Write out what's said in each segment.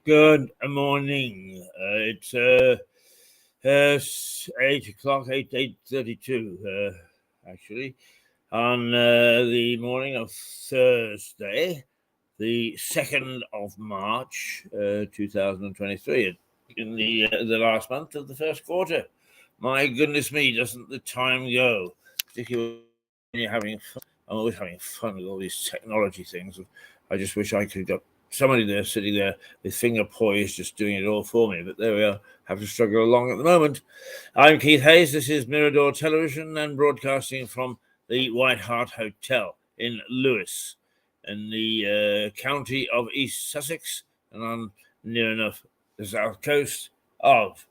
Good morning. It's 8 o'clock, 8:32, actually, on the morning of Thursday, the 2nd of March, 2023, in the last month of the first quarter. My goodness me, doesn't the time go? Particularly when you're having fun. I'm always having fun with all these technology things. I just wish I could have got somebody there sitting there with finger poised, just doing it all for me. But there we are, have to struggle along at the moment. I'm Keith Hayes. This is Mirador Television and broadcasting from the White Hart Hotel in Lewes, in the county of East Sussex, and on near enough the south coast of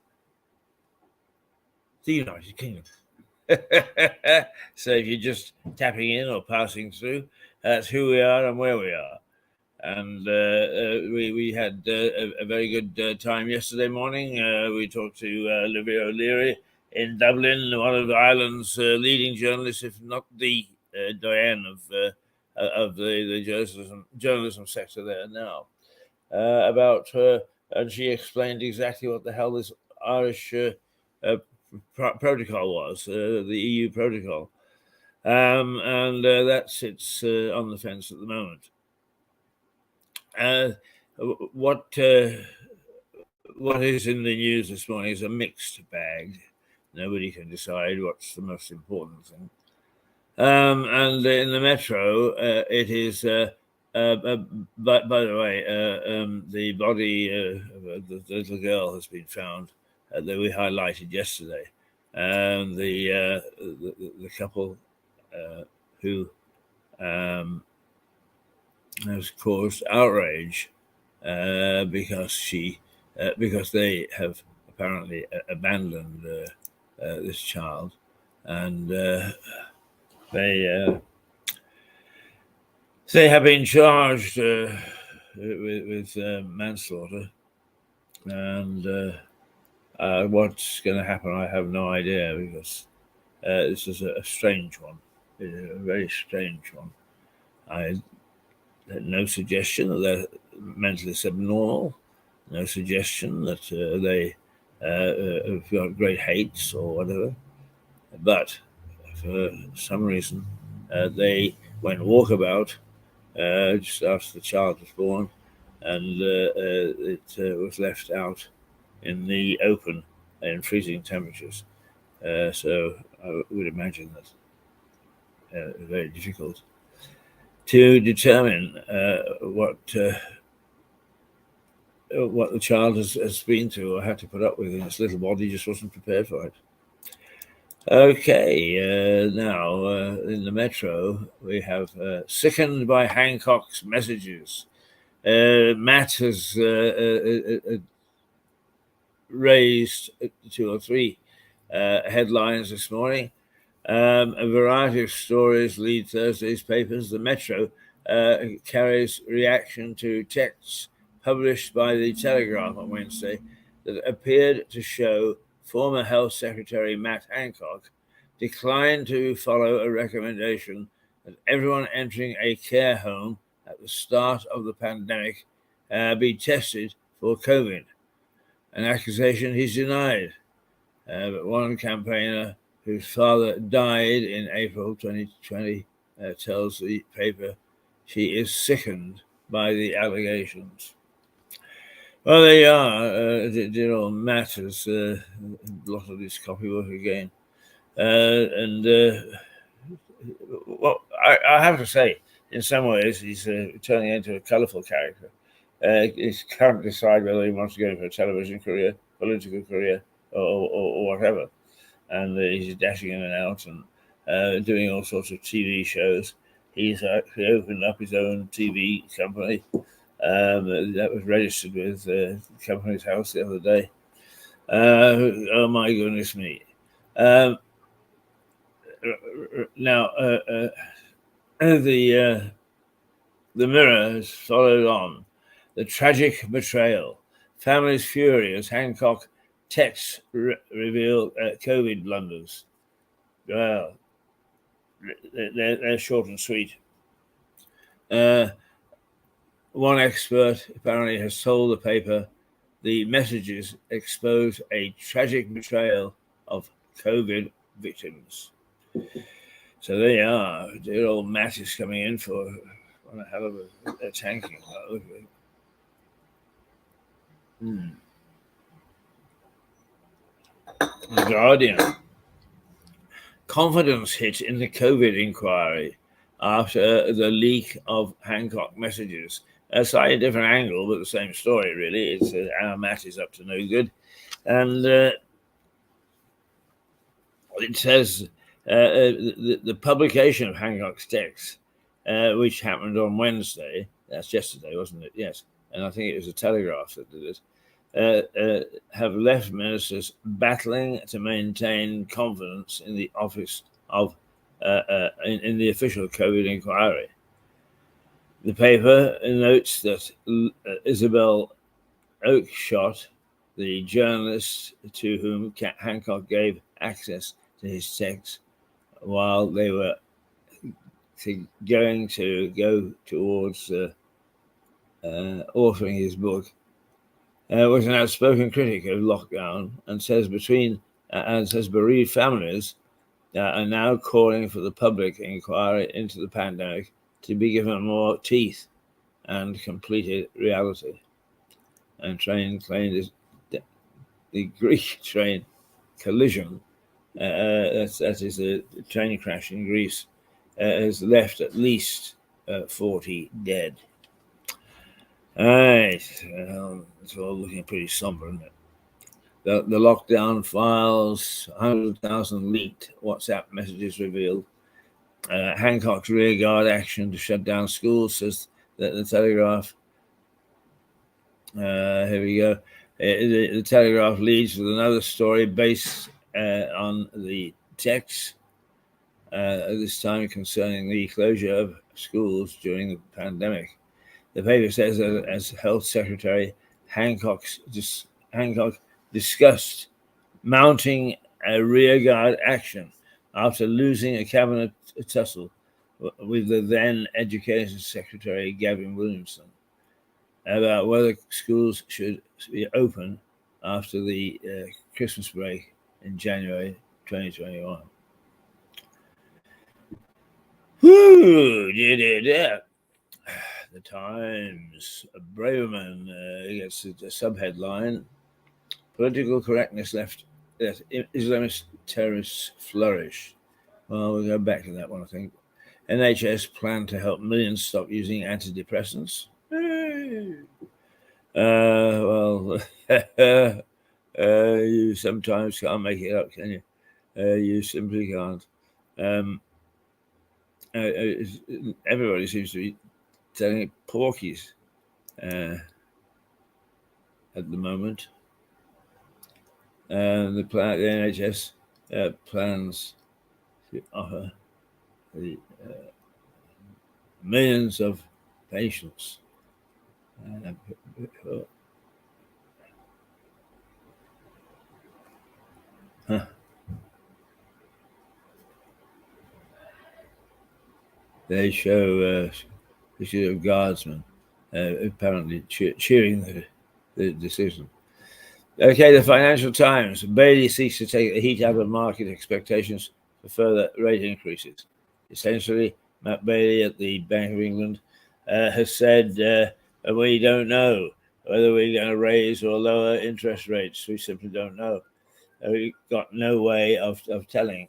the United Kingdom. So if you're just tapping in or passing through, that's who we are and where we are. And we had a very good time yesterday morning. We talked to Olivia O'Leary in Dublin, one of Ireland's leading journalists, if not the Diane of the journalism sector there now, about her, and she explained exactly what the hell this Irish protocol was, the EU protocol, and that sits on the fence at the moment. What is in the news this morning is a mixed bag. Nobody can decide what's the most important thing. And in the Metro, it is. But by the way, the body of the little girl has been found that we highlighted yesterday, and the couple who has caused outrage because they have apparently abandoned this child, and they have been charged with manslaughter, and what's going to happen, I have no idea, because this is a strange one, a very strange one. No suggestion that they're mentally subnormal, no suggestion that they have got great hates or whatever, but for some reason they went walkabout just after the child was born, and it was left out in the open in freezing temperatures. So I would imagine that very difficult to determine what the child has been through or had to put up with, and its little body just wasn't prepared for it. Okay, now in the Metro, we have sickened by Hancock's messages. Matt has raised 2 or 3 headlines this morning. A variety of stories lead Thursday's papers. The Metro carries reaction to texts published by the Telegraph on Wednesday that appeared to show former Health Secretary Matt Hancock declined to follow a recommendation that everyone entering a care home at the start of the pandemic be tested for COVID, an accusation he's denied. But one campaigner whose father died in April 2020 tells the paper she is sickened by the allegations. Well, there you are. Dear old Matt has blotted his copybook again. Well, I have to say, in some ways, he's turning into a colourful character. He can't decide whether he wants to go for a television career, political career, or whatever. And he's dashing in and out and doing all sorts of TV shows. He's actually opened up his own TV company that was registered with Companies House the other day. Oh my goodness me. Um, Now, the Mirror has followed on the tragic betrayal. Families furious. Hancock texts reveal COVID blunders. Well, they're short and sweet. One expert apparently has told the paper the messages expose a tragic betrayal of COVID victims. So there you are. Dear old Matt is coming in for a hell of a tanking. The Guardian. Confidence hit in the COVID inquiry after the leak of Hancock messages. A slightly different angle, but the same story, really. It's our Matt is up to no good. And it says the publication of Hancock's text, which happened on Wednesday, that's yesterday, wasn't it? Yes. And I think it was the Telegraph that did it, have left ministers battling to maintain confidence in the office of, in the official COVID inquiry. The paper notes that Isabel Oakeshott, the journalist to whom Hancock gave access to his texts while they were going to go towards authoring his book, was an outspoken critic of lockdown and says bereaved families are now calling for the public inquiry into the pandemic to be given more teeth and completed reality. And train claimed the Greek train collision, that is a train crash in Greece, has left at least 40 dead. All right, it's all looking pretty somber, isn't it? The lockdown files, 100,000 leaked WhatsApp messages revealed. Hancock's rearguard action to shut down schools, says the Telegraph. Here we go. The Telegraph leads with another story based on the text, this time concerning the closure of schools during the pandemic. The paper says that as Health Secretary, Hancock discussed mounting a rearguard action after losing a cabinet tussle with the then Education Secretary, Gavin Williamson, about whether schools should be open after the Christmas break in January 2021. Whoo! The Times. Braverman gets a subheadline: Political correctness left Islamist terrorists flourish. Well, we'll go back to that one, I think. NHS plan to help millions stop using antidepressants. Well, you sometimes can't make it up, can you? You simply can't. Everybody seems to be telling it porkies at the moment. The NHS plans to offer the millions of patients they show guardsmen apparently cheering the decision. Okay, the Financial Times. Bailey seeks to take the heat out of market expectations for further rate increases. Essentially, Matt Bailey at the Bank of England has said, we don't know whether we're going to raise or lower interest rates. We simply don't know. We've got no way of telling.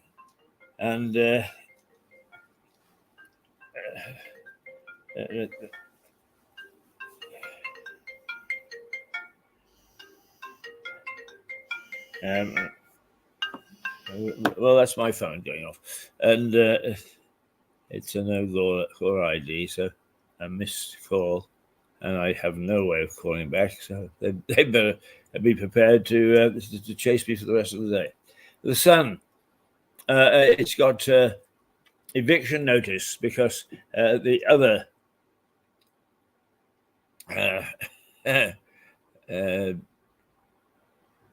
And well, that's my phone going off. And it's a no caller ID, so a missed call. and I have no way of calling back, so they better be prepared to chase me for the rest of the day. The Sun, it's got eviction notice because the other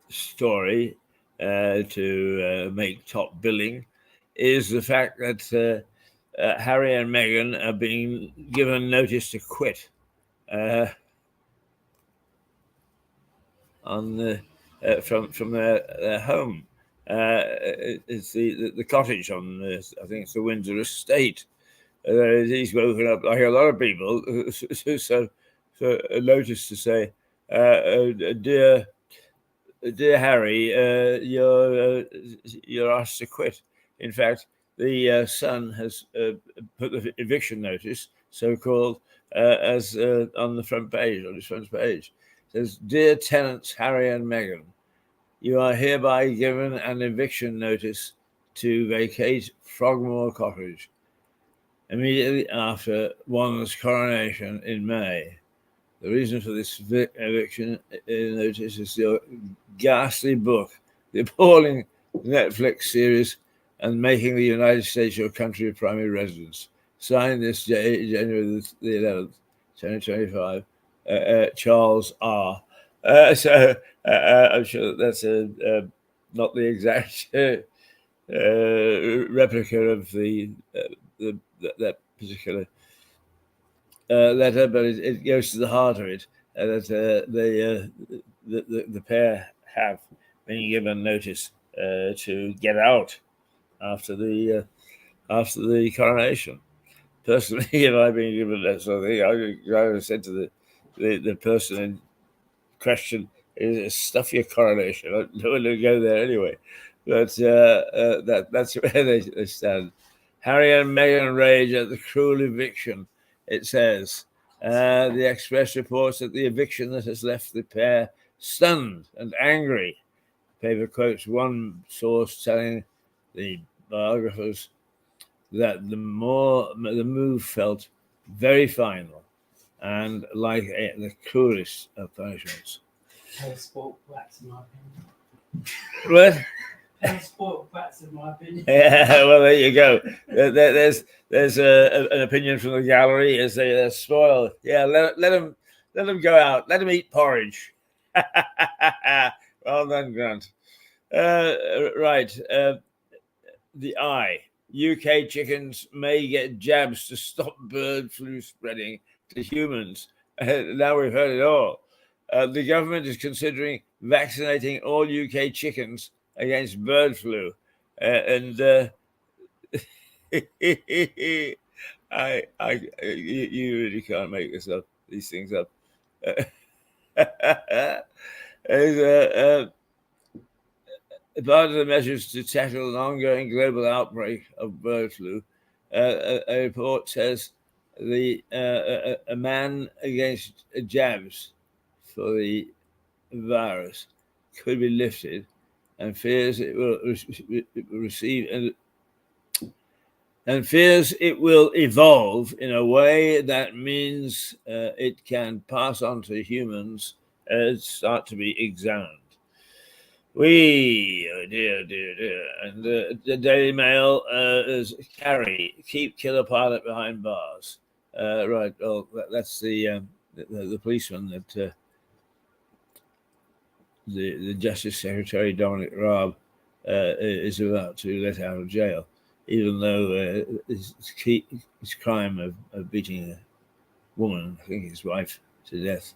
story to make top billing is the fact that Harry and Meghan are being given notice to quit on from their home. It's the cottage on I think it's the Windsor estate. He's woken up like a lot of people. So a notice to say, dear Harry, you're asked to quit. In fact, the Sun has put the eviction notice, so-called, as on the front page, on his front page. It says, "Dear tenants Harry and Meghan, you are hereby given an eviction notice to vacate Frogmore Cottage immediately after one's coronation in May. The reason for this eviction notice is your ghastly book, the appalling Netflix series, and making the United States your country of primary residence. Signed this January the 11th, 2025, Charles R." So I'm sure that's not the exact replica of that particular letter, but it goes to the heart of it. That the pair have been given notice to get out after the coronation. Personally, if I'd been given that sort of thing, I would have said to the person in question, "Stuff your coronation. I don't want to go there anyway." But that's where they stand. Harry and Meghan rage at the cruel eviction. It says the Express reports that the eviction that has left the pair stunned and angry. The paper quotes one source telling the biographers that the move felt very final and like the cruelest of punishments. Spoiled brats, in my opinion. What? Spoiled brats, in my opinion. Yeah, well, there you go. There's an opinion from the gallery as they're spoiled. Yeah, let them go out. Let them eat porridge. Well done, Grant. Right. The Eye. UK chickens may get jabs to stop bird flu spreading to humans. Now we've heard it all. The government is considering vaccinating all UK chickens against bird flu, and you really can't make these things up. Part of the measures to tackle an ongoing global outbreak of bird flu, a report says a ban against jabs for the virus could be lifted, and fears it will evolve in a way that means it can pass on to humans and start to be examined. Oh dear. And the Daily Mail is Carrie, keep killer pilot behind bars. Right. Well, that's the policeman that the Justice Secretary Dominic Raab is about to let out of jail, even though his crime of beating a woman, I think his wife, to death,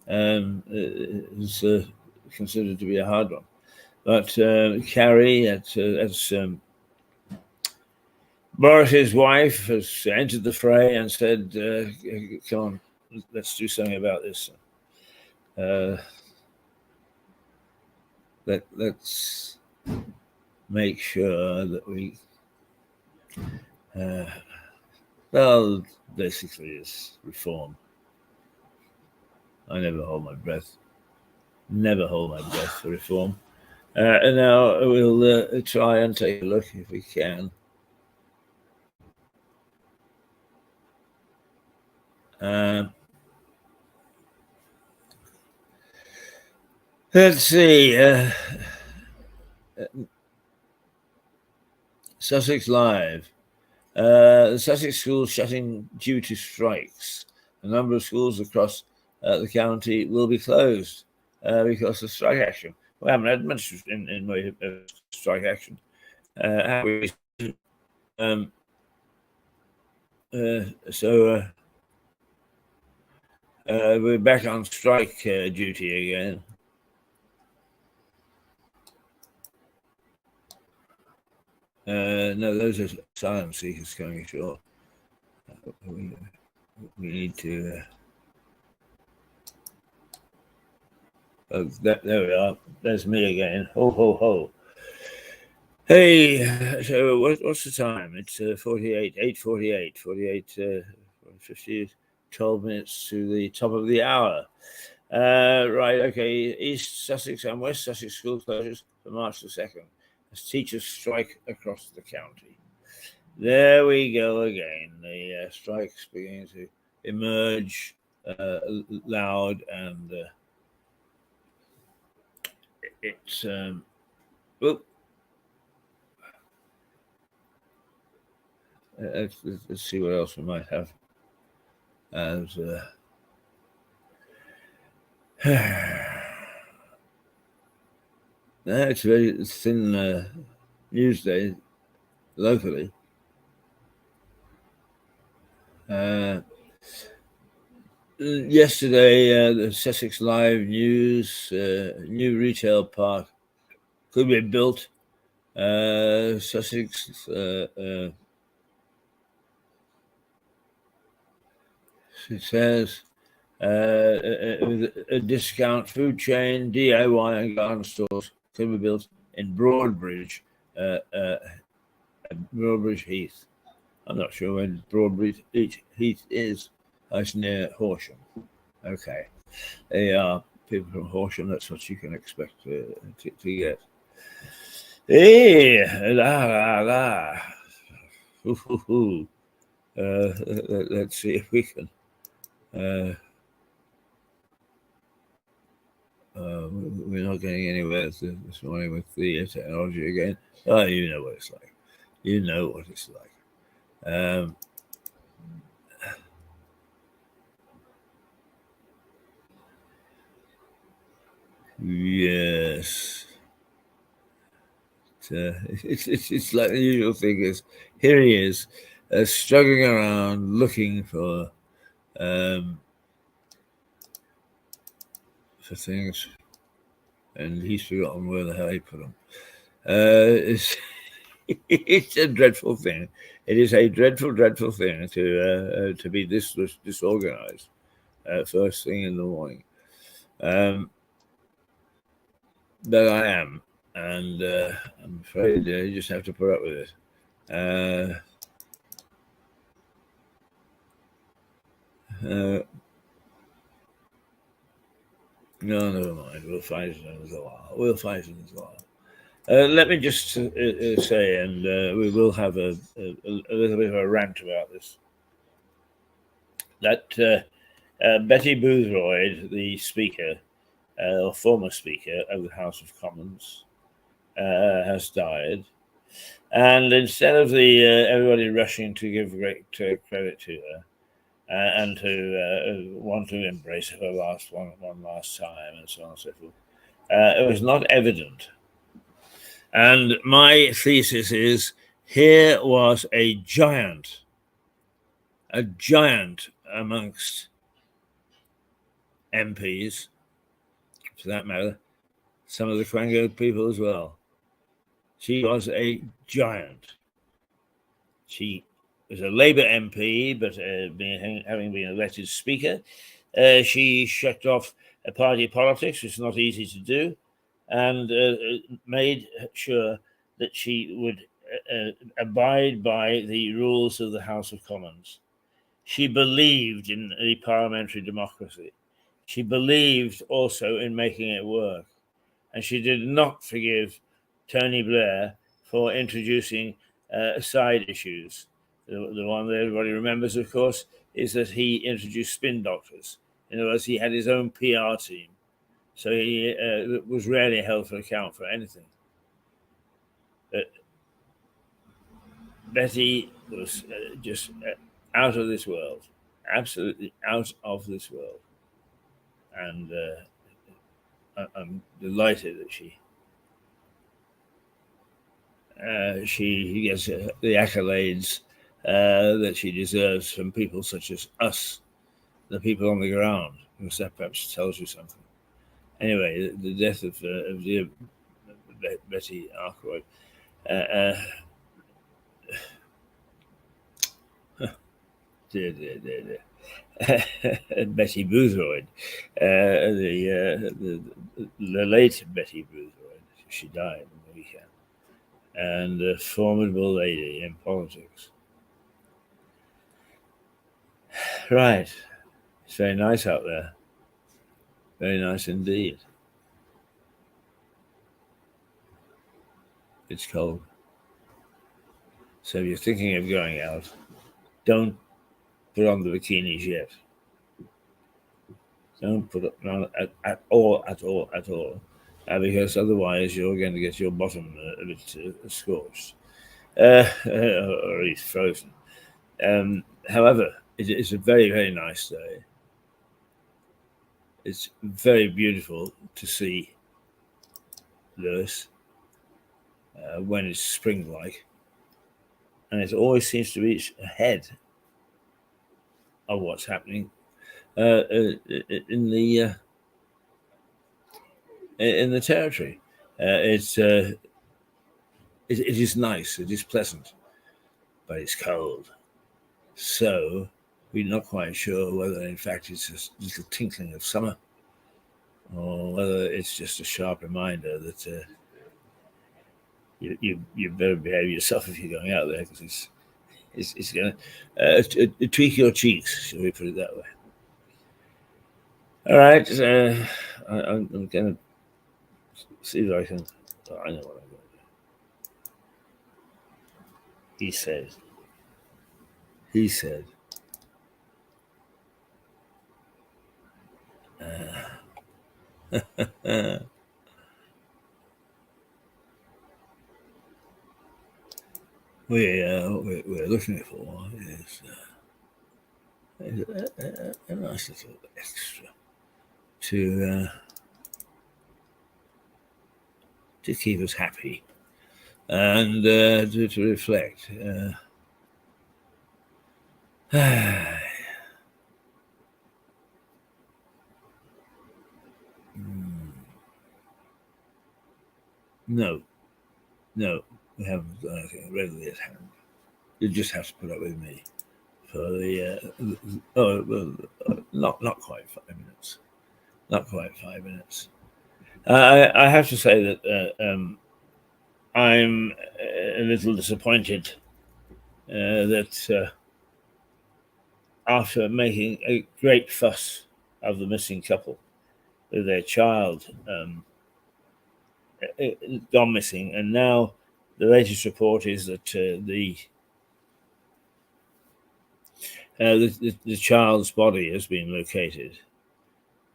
is considered to be a hard one. But Carrie, as Boris's wife, has entered the fray and said, "Come on, let's do something about this. Let's make sure that we, basically, it's reform." I never hold my breath. Never hold my breath for reform. And now we'll try and take a look if we can. Let's see. Sussex Live. The Sussex schools shutting due to strikes. A number of schools across the county will be closed because of strike action. We haven't had much in way of strike action. Have we? Um, so we're back on strike duty again. No, those are asylum seekers coming ashore. We need to. There we are. There's me again. Ho, ho, ho. Hey, so what's the time? It's 8:48, 50, 12 minutes to the top of the hour. Right, okay. East Sussex and West Sussex school closures for March the 2nd as teachers strike across the county. There we go again. The strikes beginning to emerge loud, and it's let's see what else we might have as it's a very thin news day locally. Yesterday, the Sussex Live News, new retail park could be built. Sussex it says a discount food chain, DIY and garden stores could be built in Broadbridge Heath. I'm not sure where Broadbridge Heath is. It's near Horsham. Okay. They are people from Horsham. That's what you can expect to get. Hey, la la la. Let's see if we can. We're not getting anywhere this morning with the technology again. Oh, you know what it's like. You know what it's like. Yes. It's like the usual thing is, here he is, struggling around looking for things, and he's forgotten where the hell he put them. It's a dreadful thing. It is a dreadful, dreadful thing to be this disorganized first thing in the morning. But I am, and I'm afraid you just have to put up with it. No, never mind. We'll find it in a little while. Let me just say, and we will have a little bit of a rant about this, that Betty Boothroyd, the Speaker, or former Speaker of the House of Commons, has died. And instead of everybody rushing to give great credit to her, and to want to embrace her one last time, and so on and so forth, it was not evident. And my thesis is, here was a giant amongst MPs, for that matter, some of the Quango people as well. She was a giant. She was a Labour MP, but having been elected Speaker, she shut off party politics, which is not easy to do, and made sure that she would abide by the rules of the House of Commons. She believed in the parliamentary democracy. She believed also in making it work. And she did not forgive Tony Blair for introducing side issues. The one that everybody remembers, of course, is that he introduced spin doctors. In other words, he had his own PR team so he was rarely held to account for anything. But Betty was just out of this world, absolutely out of this world, and I'm delighted that she gets the accolades that she deserves from people such as us, the people on the ground, because that perhaps tells you something. Anyway, the death of dear Betty Arkwright. Dear. Betty Boothroyd, the late Betty Boothroyd. She died on the weekend, and a formidable lady in politics. Right, it's very nice out there. Very nice indeed. It's cold. So if you're thinking of going out, don't put on the bikinis yet. Don't put it on at all, because otherwise you're going to get your bottom a bit scorched, or at least frozen. However, it's a very, very nice day. It's very beautiful to see Lewis when it's spring-like, and it always seems to be ahead of what's happening in the territory. It is nice. It is pleasant, but it's cold. So we're not quite sure whether, in fact, it's a little tinkling of summer, or whether it's just a sharp reminder that you better behave yourself if you're going out there, because it's going to tweak your cheeks, shall we put it that way? All right, I'm going to see if I can. Oh, I know what I'm going to do. He said. We're looking for is a nice little extra to keep us happy and to reflect. No, we haven't got anything readily at hand. You just have to put up with me for the not quite 5 minutes. Not quite 5 minutes. I have to say that I'm a little disappointed that after making a great fuss of the missing couple with their child gone missing, and now the latest report is that the child's body has been located.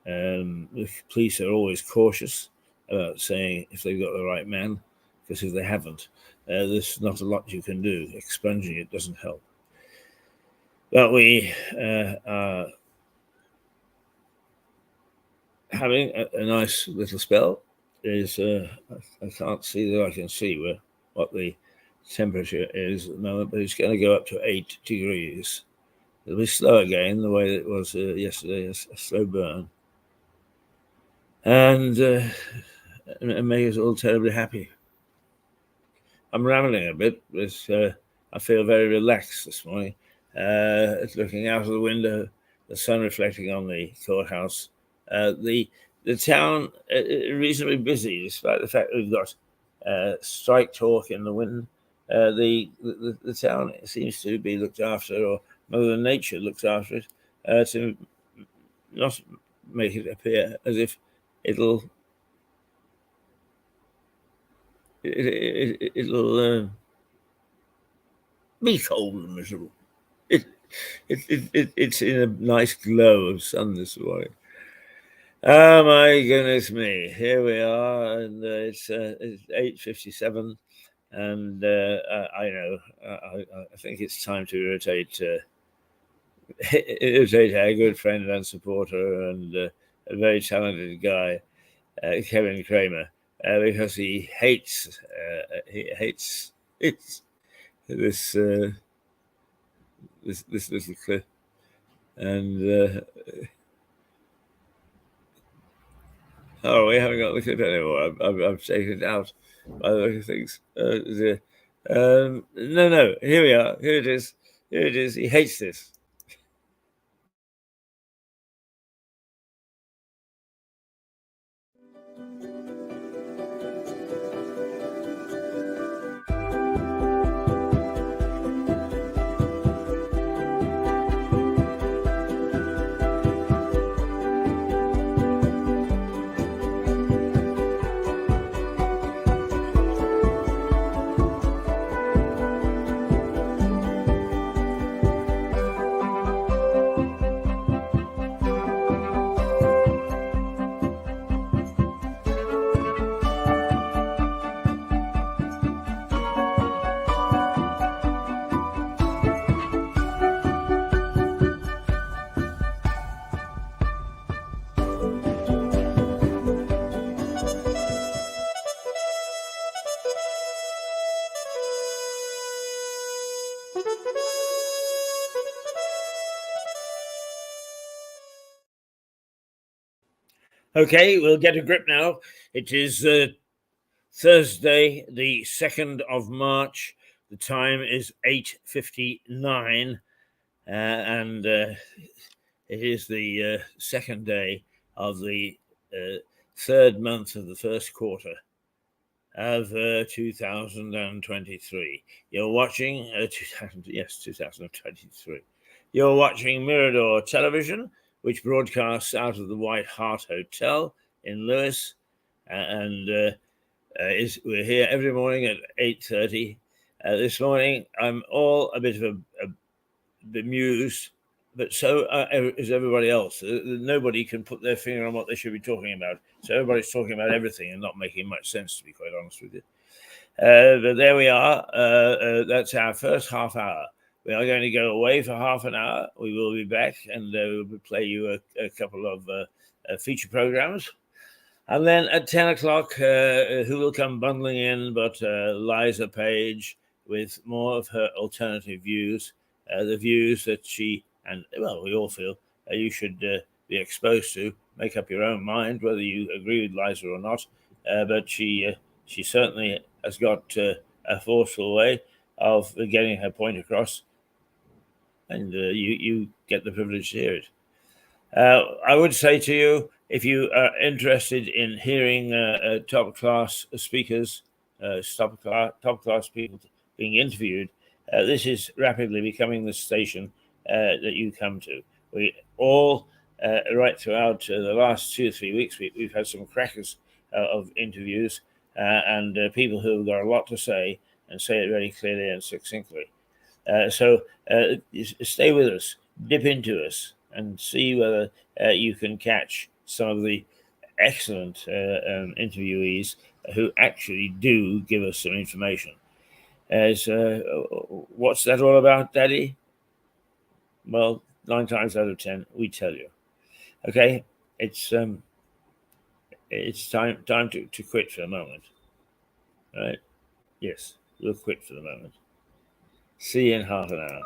The police are always cautious about saying if they've got the right man, because if they haven't, there's not a lot you can do. Expunging it doesn't help. But we are having a nice little spell. I can't see that I can see what the temperature is at the moment, but it's going to go up to 8 degrees. It'll be slow again, the way it was yesterday, a slow burn. And make us all terribly happy. I'm rambling a bit, but I feel very relaxed this morning. Looking out of the window, the sun reflecting on the courthouse. The town reasonably busy, despite the fact that we've got strike talk in the wind. The town seems to be looked after, or Mother Nature looks after it, to not make it appear as if it'll be cold and miserable. It's in a nice glow of sun this morning. Oh my goodness me! Here we are, and it's 8:57, and I know I think it's time to irritate irritate our good friend and supporter and a very talented guy, Kevin Kramer, because he hates it's, this this little clip, and oh, we haven't got the clip anymore. I've taken it out by the look of things. No, here we are. Here it is. Here it is. He hates this. Okay, we'll get a grip now. It is Thursday, the 2nd of March. The time is 8:59, and it is the second day of the third month of the first quarter of 2023. You're watching 2023. You're watching Mirador Television, which broadcasts out of the White Hart Hotel in Lewis, and we're here every morning at 8:30. This morning, I'm all a bit of bemused, but so is everybody else. Nobody can put their finger on what they should be talking about. So everybody's talking about everything and not making much sense, to be quite honest with you. But there we are. That's our first half hour. We are going to go away for half an hour. We will be back, and we'll play you a couple of feature programs. And then at 10 o'clock, who will come bundling in but Liza Page with more of her alternative views, the views that she, and well, we all feel you should be exposed to. Make up your own mind whether you agree with Liza or not. But she certainly has got a forceful way of getting her point across, and you get the privilege to hear it. I would say to you, if you are interested in hearing top class speakers, top class people being interviewed, this is rapidly becoming the station that you come to. We all, right throughout the last 2 or 3 weeks, we've had some crackers of interviews and people who have got a lot to say and say it very clearly and succinctly. So stay with us, dip into us, and see whether you can catch some of the excellent interviewees who actually do give us some information. As what's that all about, Daddy? Well, 9 times out of 10, we tell you. Okay, it's time to quit for the moment. Right? Yes, we'll quit for the moment. See you in half an hour.